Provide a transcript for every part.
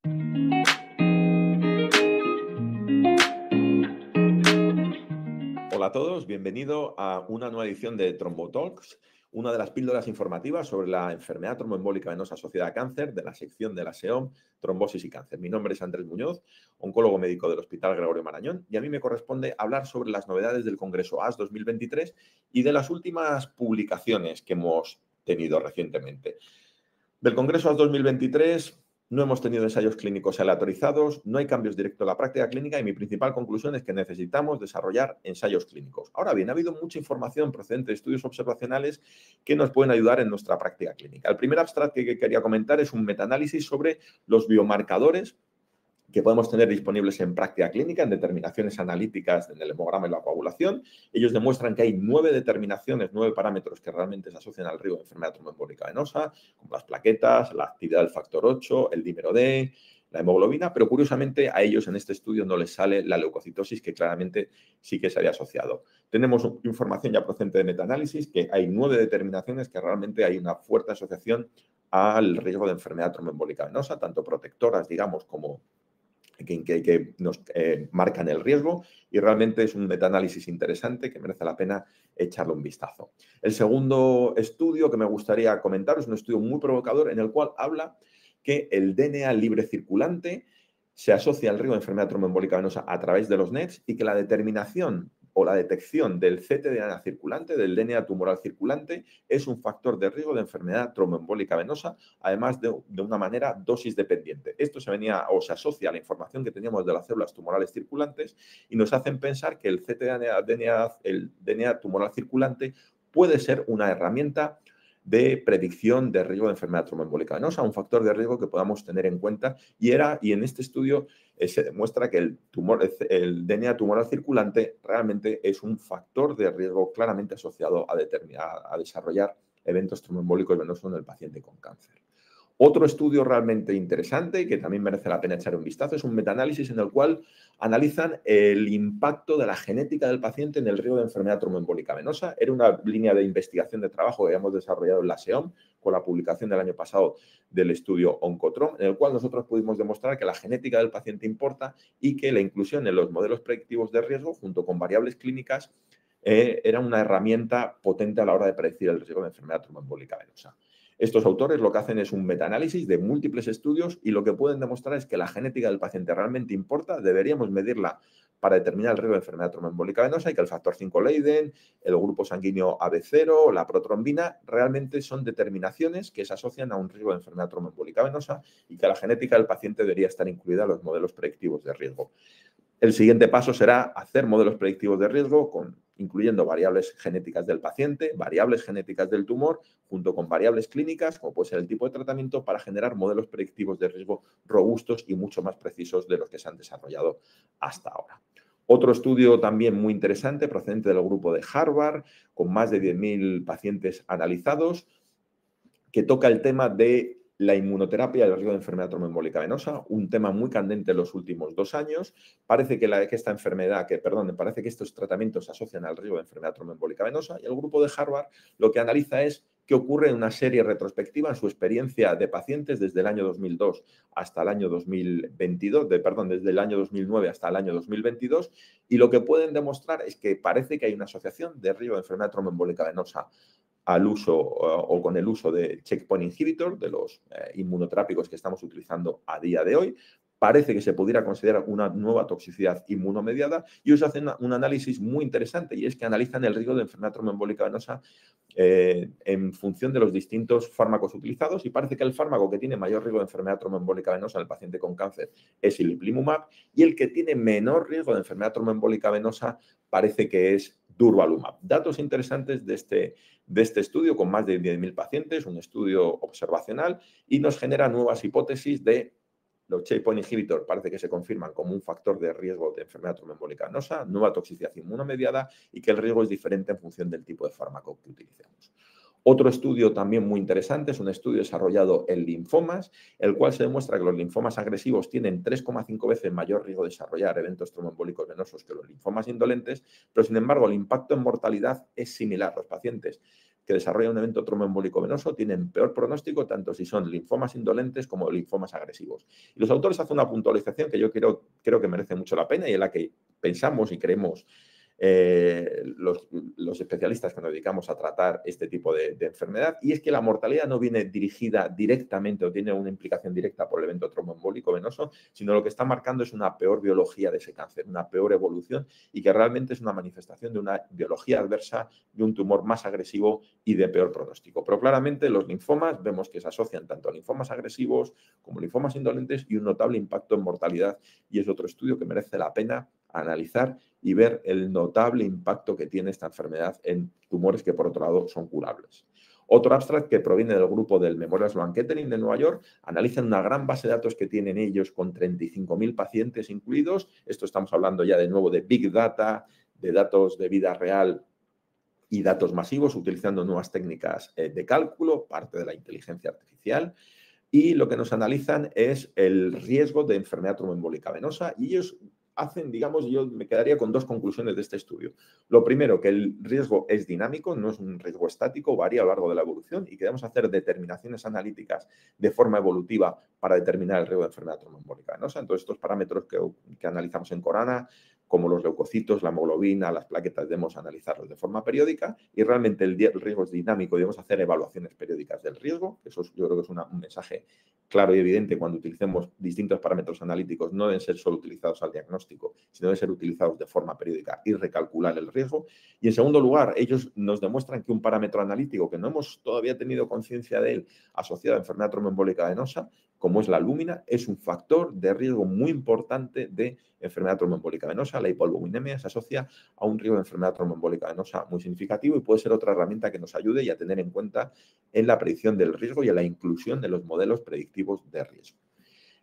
Hola a todos, bienvenido a una nueva edición de Trombotalks, una de las píldoras informativas sobre la enfermedad tromboembólica venosa asociada a cáncer de la sección de la SEOM, Trombosis y Cáncer. Mi nombre es Andrés Muñoz, oncólogo médico del Hospital Gregorio Marañón, y a mí me corresponde hablar sobre las novedades del Congreso AS 2023 y de las últimas publicaciones que hemos tenido recientemente. Del Congreso AS 2023 no hemos tenido ensayos clínicos aleatorizados, no hay cambios directos a la práctica clínica y mi principal conclusión es que necesitamos desarrollar ensayos clínicos. Ahora bien, ha habido mucha información procedente de estudios observacionales que nos pueden ayudar en nuestra práctica clínica. El primer abstract que quería comentar es un metaanálisis sobre los biomarcadores que podemos tener disponibles en práctica clínica, en determinaciones analíticas en el hemograma y la coagulación. Ellos demuestran que hay 9 determinaciones, 9 parámetros que realmente se asocian al riesgo de enfermedad tromboembólica venosa, como las plaquetas, la actividad del factor 8, el dímero D, la hemoglobina, pero curiosamente a ellos en este estudio no les sale la leucocitosis, que claramente sí que se había asociado. Tenemos información ya procedente de metaanálisis, que hay 9 determinaciones que realmente hay una fuerte asociación al riesgo de enfermedad tromboembólica venosa, tanto protectoras, digamos, como que nos marcan el riesgo, y realmente es un metaanálisis interesante que merece la pena echarle un vistazo. El segundo estudio que me gustaría comentar es un estudio muy provocador en el cual habla que el DNA libre circulante se asocia al riesgo de enfermedad tromboembólica venosa a través de los NETs y que la determinación o la detección del ctDNA circulante, del DNA tumoral circulante, es un factor de riesgo de enfermedad tromboembólica venosa, además de una manera dosis dependiente. Esto se venía o se asocia a la información que teníamos de las células tumorales circulantes y nos hacen pensar que el el DNA tumoral circulante puede ser una herramienta de predicción de riesgo de enfermedad tromboembólica venosa, un factor de riesgo que podamos tener en cuenta. Y en este estudio se demuestra que el DNA tumoral circulante realmente es un factor de riesgo claramente asociado a desarrollar eventos tromboembólicos venosos en el paciente con cáncer. Otro estudio realmente interesante, que también merece la pena echar un vistazo, es un metaanálisis en el cual analizan el impacto de la genética del paciente en el riesgo de enfermedad tromboembólica venosa. Era una línea de investigación de trabajo que habíamos desarrollado en la SEOM con la publicación del año pasado del estudio Oncotrom, en el cual nosotros pudimos demostrar que la genética del paciente importa y que la inclusión en los modelos predictivos de riesgo, junto con variables clínicas, era una herramienta potente a la hora de predecir el riesgo de enfermedad tromboembólica venosa. Estos autores lo que hacen es un metaanálisis de múltiples estudios y lo que pueden demostrar es que la genética del paciente realmente importa, deberíamos medirla para determinar el riesgo de enfermedad tromboembólica venosa y que el factor 5 Leiden, el grupo sanguíneo AB0, la protrombina, realmente son determinaciones que se asocian a un riesgo de enfermedad tromboembólica venosa y que la genética del paciente debería estar incluida en los modelos predictivos de riesgo. El siguiente paso será hacer modelos predictivos de riesgo incluyendo variables genéticas del paciente, variables genéticas del tumor, junto con variables clínicas, como puede ser el tipo de tratamiento, para generar modelos predictivos de riesgo robustos y mucho más precisos de los que se han desarrollado hasta ahora. Otro estudio también muy interesante, procedente del grupo de Harvard, con más de 10.000 pacientes analizados, que toca el tema de la inmunoterapia del riesgo de enfermedad tromboembólica venosa, un tema muy candente en los últimos 2 años. Parece que parece que estos tratamientos se asocian al riesgo de enfermedad tromboembólica venosa, y el grupo de Harvard lo que analiza es qué ocurre en una serie retrospectiva en su experiencia de pacientes desde el año 2002 hasta el año 2022, desde el año 2009 hasta el año 2022, y lo que pueden demostrar es que parece que hay una asociación de riesgo de enfermedad tromboembólica venosa al uso o con el uso de checkpoint inhibitor, de los inmunoterápicos que estamos utilizando a día de hoy. Parece que se pudiera considerar una nueva toxicidad inmunomediada, y ellos hacen un análisis muy interesante, y es que analizan el riesgo de enfermedad tromboembólica venosa en función de los distintos fármacos utilizados, y parece que el fármaco que tiene mayor riesgo de enfermedad tromboembólica venosa en el paciente con cáncer es el ipilimumab, y el que tiene menor riesgo de enfermedad tromboembólica venosa parece que es durvalumab. Datos interesantes de este estudio con más de 10.000 pacientes, un estudio observacional, y nos genera nuevas hipótesis de los checkpoint inhibitor, parece que se confirman como un factor de riesgo de enfermedad tromboembólica venosa, nueva toxicidad inmunomediada, y que el riesgo es diferente en función del tipo de fármaco que utilicemos. Otro estudio también muy interesante es un estudio desarrollado en linfomas, el cual se demuestra que los linfomas agresivos tienen 3,5 veces mayor riesgo de desarrollar eventos tromboembólicos venosos que los linfomas indolentes, pero sin embargo el impacto en mortalidad es similar. Los pacientes que desarrollan un evento tromboembólico venoso tienen peor pronóstico, tanto si son linfomas indolentes como linfomas agresivos. Y los autores hacen una puntualización que yo creo que merece mucho la pena y en la que pensamos y creemos los especialistas que nos dedicamos a tratar este tipo de enfermedad, y es que la mortalidad no viene dirigida directamente o tiene una implicación directa por el evento tromboembólico venoso, sino lo que está marcando es una peor biología de ese cáncer, una peor evolución, y que realmente es una manifestación de una biología adversa, de un tumor más agresivo y de peor pronóstico. Pero claramente los linfomas vemos que se asocian tanto a linfomas agresivos como linfomas indolentes y un notable impacto en mortalidad, y es otro estudio que merece la pena analizar y ver el notable impacto que tiene esta enfermedad en tumores que, por otro lado, son curables. Otro abstract que proviene del grupo del Memorial Sloan Kettering de Nueva York analiza una gran base de datos que tienen ellos con 35.000 pacientes incluidos. Esto estamos hablando ya de nuevo de Big Data, de datos de vida real y datos masivos, utilizando nuevas técnicas de cálculo, parte de la inteligencia artificial. Y lo que nos analizan es el riesgo de enfermedad tromboembólica venosa, y ellos hacen, digamos, yo me quedaría con dos conclusiones de este estudio. Lo primero, que el riesgo es dinámico, no es un riesgo estático, varía a lo largo de la evolución y que debemos hacer determinaciones analíticas de forma evolutiva para determinar el riesgo de enfermedad tromboembólica venosa. Entonces, estos parámetros que analizamos en Corana, como los leucocitos, la hemoglobina, las plaquetas, debemos analizarlos de forma periódica, y realmente el riesgo es dinámico y debemos hacer evaluaciones periódicas del riesgo. Eso yo creo que es un mensaje claro y evidente cuando utilicemos distintos parámetros analíticos. No deben ser solo utilizados al diagnóstico, sino deben ser utilizados de forma periódica y recalcular el riesgo. Y en segundo lugar, ellos nos demuestran que un parámetro analítico que no hemos todavía tenido conciencia de él asociado a enfermedad tromboembólica venosa, como es la albúmina, es un factor de riesgo muy importante de enfermedad tromboembólica venosa. La hipoalbuminemia se asocia a un riesgo de enfermedad tromboembólica venosa muy significativo y puede ser otra herramienta que nos ayude y a tener en cuenta en la predicción del riesgo y en la inclusión de los modelos predictivos de riesgo.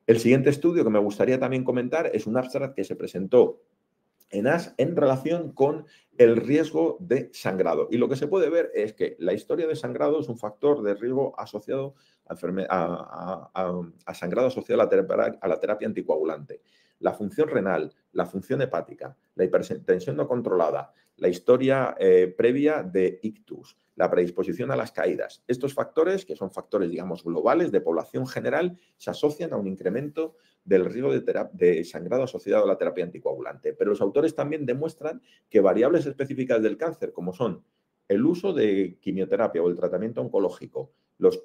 El siguiente estudio que me gustaría también comentar es un abstract que se presentó en ASH en relación con el riesgo de sangrado. Y lo que se puede ver es que la historia de sangrado es un factor de riesgo asociado a sangrado asociado a la terapia anticoagulante. La función renal, la función hepática, la hipertensión no controlada, la historia previa de ictus, la predisposición a las caídas. Estos factores, que son factores, digamos, globales de población general, se asocian a un incremento del riesgo de sangrado asociado a la terapia anticoagulante. Pero los autores también demuestran que variables específicas del cáncer, como son el uso de quimioterapia o el tratamiento oncológico,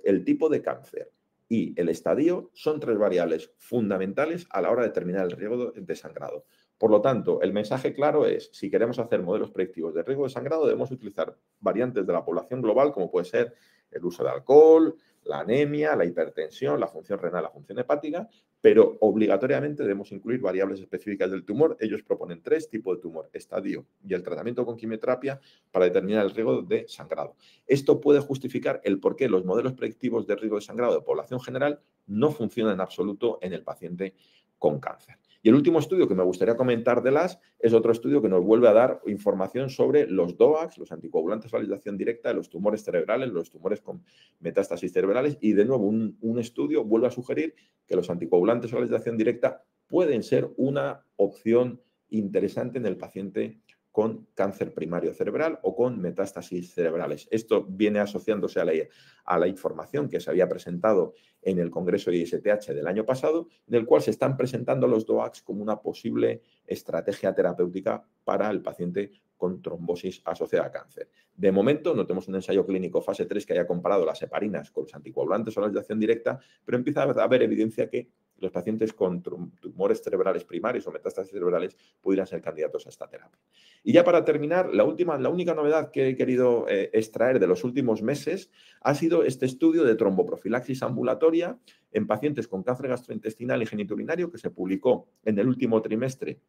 el tipo de cáncer y el estadio, son tres variables fundamentales a la hora de determinar el riesgo de sangrado. Por lo tanto, el mensaje claro es, si queremos hacer modelos predictivos de riesgo de sangrado, debemos utilizar variantes de la población global, como puede ser el uso de alcohol, la anemia, la hipertensión, la función renal, la función hepática, pero obligatoriamente debemos incluir variables específicas del tumor. Ellos proponen tres tipos de tumor: estadio y el tratamiento con quimioterapia para determinar el riesgo de sangrado. Esto puede justificar el por qué los modelos predictivos de riesgo de sangrado de población general no funcionan en absoluto en el paciente con cáncer. Y el último estudio que me gustaría comentar de las es otro estudio que nos vuelve a dar información sobre los DOACs, los anticoagulantes a validación directa de los tumores cerebrales, los tumores con metástasis cerebrales, y de nuevo un estudio vuelve a sugerir que los anticoagulantes a validación directa pueden ser una opción interesante en el paciente con cáncer primario cerebral o con metástasis cerebrales. Esto viene asociándose a la información que se había presentado en el Congreso de ISTH del año pasado, en el cual se están presentando los DOACs como una posible estrategia terapéutica para el paciente con trombosis asociada a cáncer. De momento no tenemos un ensayo clínico fase 3 que haya comparado las heparinas con los anticoagulantes o la validación directa, pero empieza a haber evidencia que los pacientes con tumores cerebrales primarios o metástasis cerebrales pudieran ser candidatos a esta terapia. Y ya para terminar, la única novedad que he querido extraer de los últimos meses ha sido este estudio de tromboprofilaxis ambulatoria en pacientes con cáncer gastrointestinal y genitourinario que se publicó en el último trimestre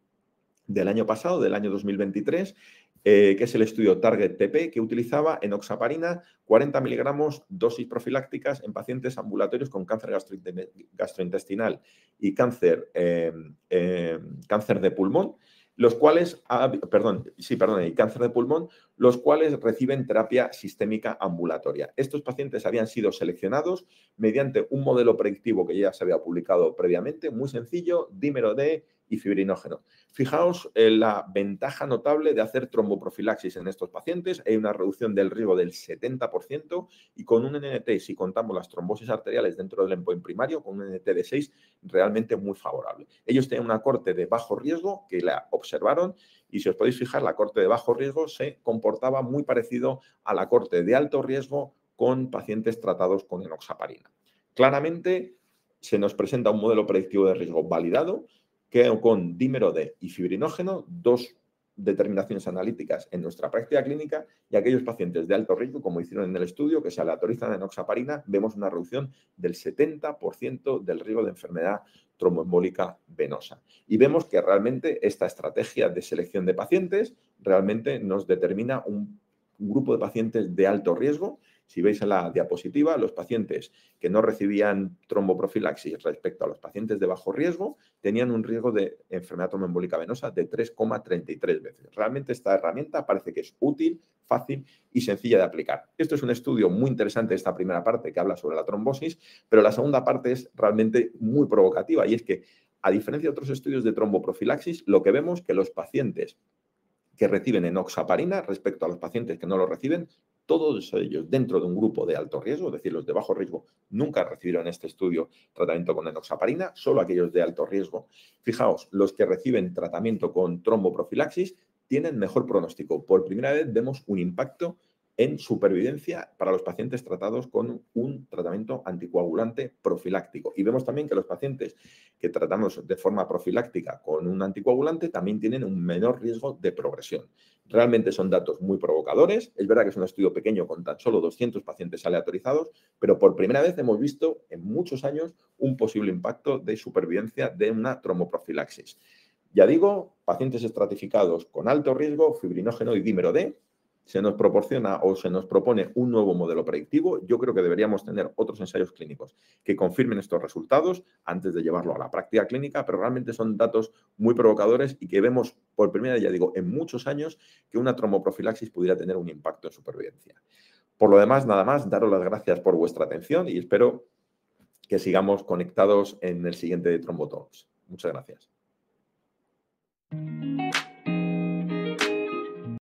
del año pasado, del año 2023, que es el estudio Target-TP, que utilizaba enoxaparina 40 miligramos dosis profilácticas en pacientes ambulatorios con cáncer gastrointestinal y cáncer de pulmón, los cuales, y cáncer de pulmón, los cuales reciben terapia sistémica ambulatoria. Estos pacientes habían sido seleccionados mediante un modelo predictivo que ya se había publicado previamente, muy sencillo, dímero D y fibrinógeno. Fijaos en la ventaja notable de hacer tromboprofilaxis en estos pacientes. Hay una reducción del riesgo del 70% y con un NNT, si contamos las trombosis arteriales dentro del endpoint primario, con un NNT de 6, realmente muy favorable. Ellos tenían una corte de bajo riesgo que la observaron y si os podéis fijar, la corte de bajo riesgo se comportaba muy parecido a la corte de alto riesgo con pacientes tratados con enoxaparina. Claramente se nos presenta un modelo predictivo de riesgo validado que con dímero D y fibrinógeno, dos determinaciones analíticas en nuestra práctica clínica, y aquellos pacientes de alto riesgo, como hicieron en el estudio, que se aleatorizan en enoxaparina, vemos una reducción del 70% del riesgo de enfermedad tromboembólica venosa. Y vemos que realmente esta estrategia de selección de pacientes realmente nos determina un grupo de pacientes de alto riesgo. Si veis en la diapositiva, los pacientes que no recibían tromboprofilaxis respecto a los pacientes de bajo riesgo tenían un riesgo de enfermedad tromboembólica venosa de 3,33 veces. Realmente esta herramienta parece que es útil, fácil y sencilla de aplicar. Esto es un estudio muy interesante, esta primera parte que habla sobre la trombosis, pero la segunda parte es realmente muy provocativa y es que, a diferencia de otros estudios de tromboprofilaxis, lo que vemos es que los pacientes que reciben enoxaparina respecto a los pacientes que no lo reciben, todos ellos dentro de un grupo de alto riesgo, es decir, los de bajo riesgo nunca recibieron en este estudio tratamiento con enoxaparina, solo aquellos de alto riesgo. Fijaos, los que reciben tratamiento con tromboprofilaxis tienen mejor pronóstico. Por primera vez vemos un impacto en supervivencia para los pacientes tratados con un tratamiento anticoagulante profiláctico. Y vemos también que los pacientes que tratamos de forma profiláctica con un anticoagulante también tienen un menor riesgo de progresión. Realmente son datos muy provocadores. Es verdad que es un estudio pequeño con tan solo 200 pacientes aleatorizados, pero por primera vez hemos visto en muchos años un posible impacto de supervivencia de una tromboprofilaxis. Ya digo, pacientes estratificados con alto riesgo, fibrinógeno y dímero D. Se nos proporciona o se nos propone un nuevo modelo predictivo. Yo creo que deberíamos tener otros ensayos clínicos que confirmen estos resultados antes de llevarlo a la práctica clínica, pero realmente son datos muy provocadores y que vemos por primera vez, ya digo, en muchos años que una tromboprofilaxis pudiera tener un impacto en supervivencia. Por lo demás, nada más, daros las gracias por vuestra atención y espero que sigamos conectados en el siguiente Trombo Talks. Muchas gracias.